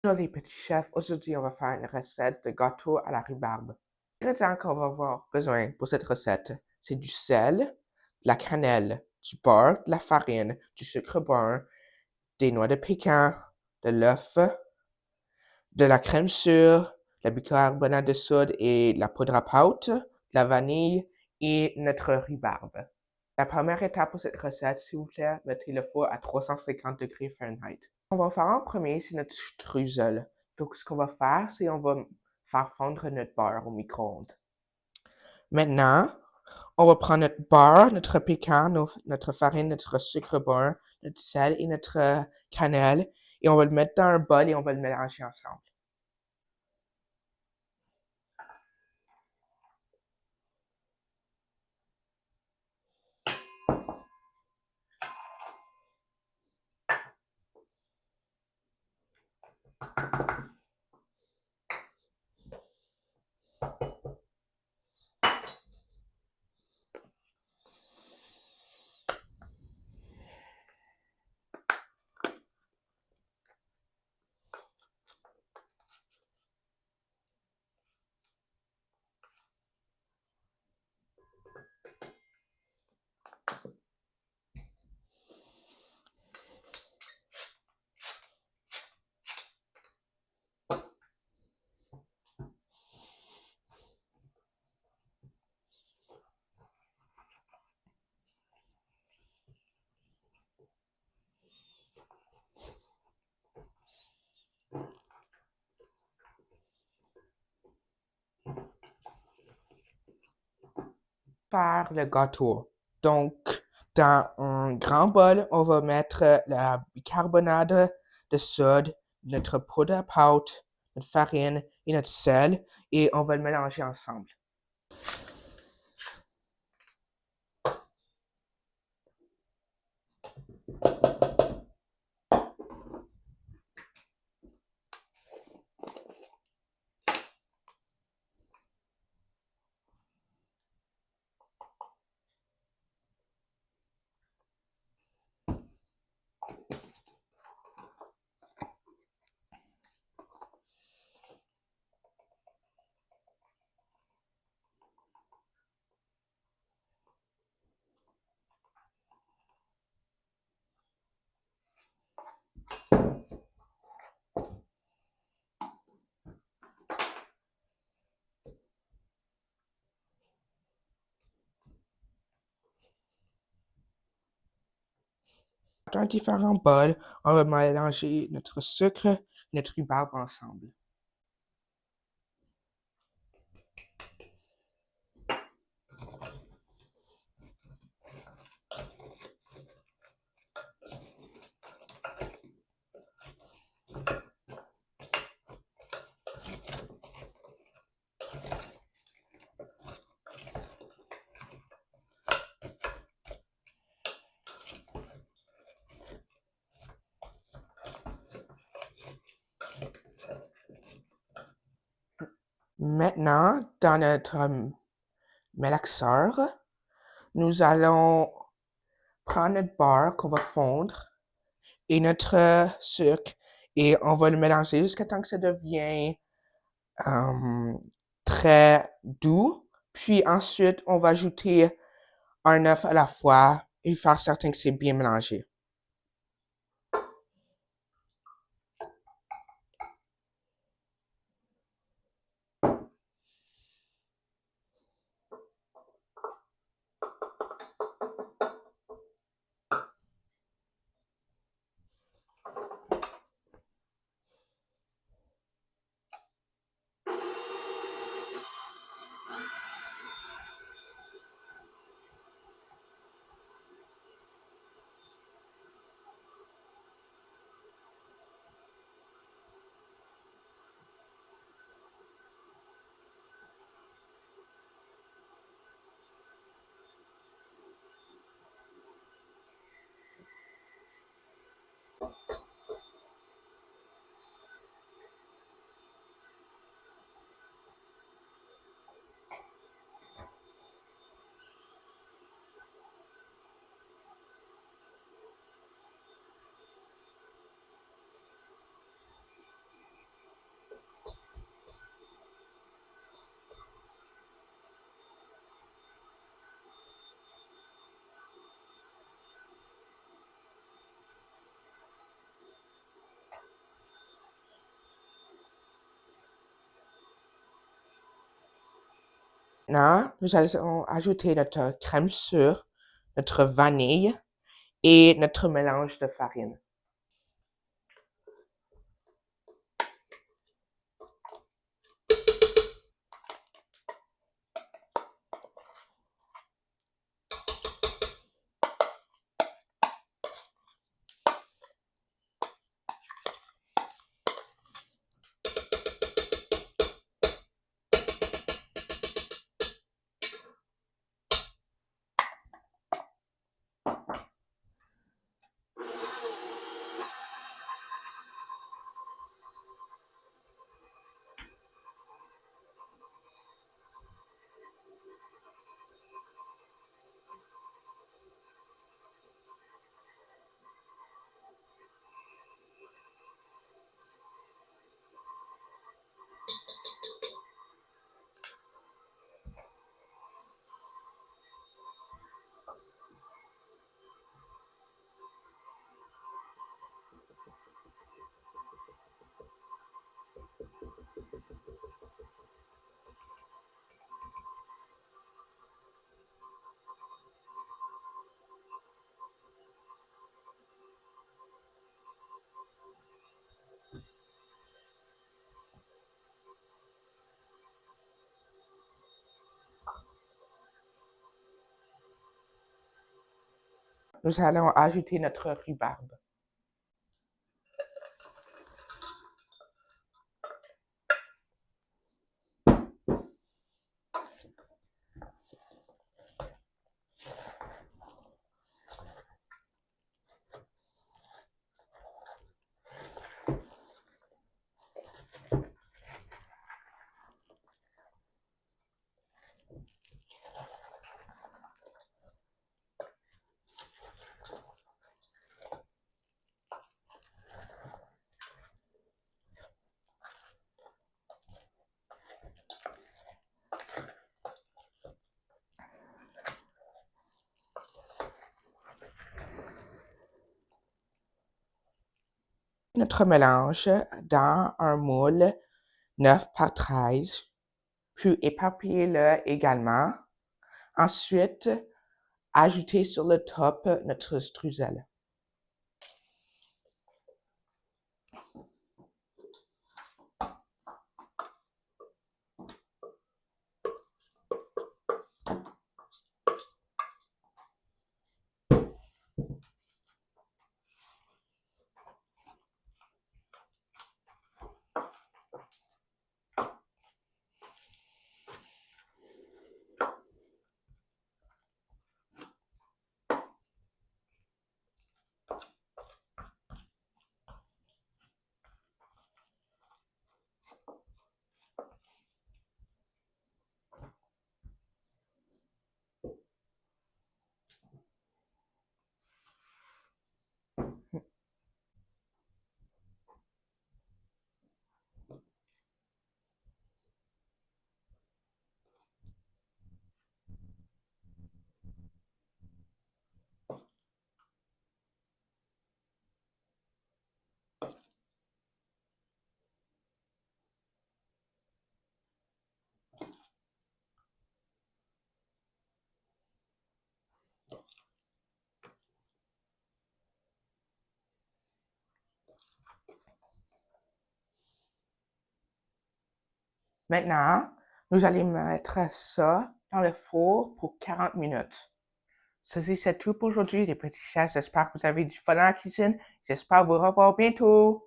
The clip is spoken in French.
Bonjour les petits chefs, aujourd'hui on va faire une recette de gâteau à la rhubarbe. Les ingrédients qu'on va avoir besoin pour cette recette, c'est du sel, de la cannelle, du beurre, de la farine, du sucre brun, des noix de pécan, de l'œuf, de la crème sûre, la bicarbonate de soude et la poudre à pâte, la vanille et notre rhubarbe. La première étape pour cette recette, s'il vous plaît, mettez le four à 350 degrés Fahrenheit. On va faire en premier, c'est notre streusel. Donc, ce qu'on va faire, c'est on va faire fondre notre beurre au micro-ondes. Maintenant, on va prendre notre beurre, notre pécan, notre farine, notre sucre brun, notre sel et notre cannelle et on va le mettre dans un bol et on va le mélanger ensemble. Faire le gâteau. Donc, dans un grand bol, on va mettre la bicarbonate de soude, notre poudre à pâte, notre farine et notre sel et on va le mélanger ensemble. Dans différents bols, on va mélanger notre sucre et notre rhubarbe ensemble. Maintenant, dans notre mélaxeur, nous allons prendre notre beurre qu'on va fondre et notre sucre et on va le mélanger jusqu'à temps que ça devient très doux. Puis ensuite, on va ajouter un œuf à la fois et faire certain que c'est bien mélangé. Maintenant, nous allons ajouter notre crème sûre, notre vanille et notre mélange de farine. Nous allons ajouter notre rhubarbe. Notre mélange dans un moule 9 par 13, puis éparpillez-le également. Ensuite, ajoutez sur le top notre streusel. Maintenant, nous allons mettre ça dans le four pour 40 minutes. Ceci, c'est tout pour aujourd'hui, les petits chefs. J'espère que vous avez du fun dans la cuisine. J'espère vous revoir bientôt.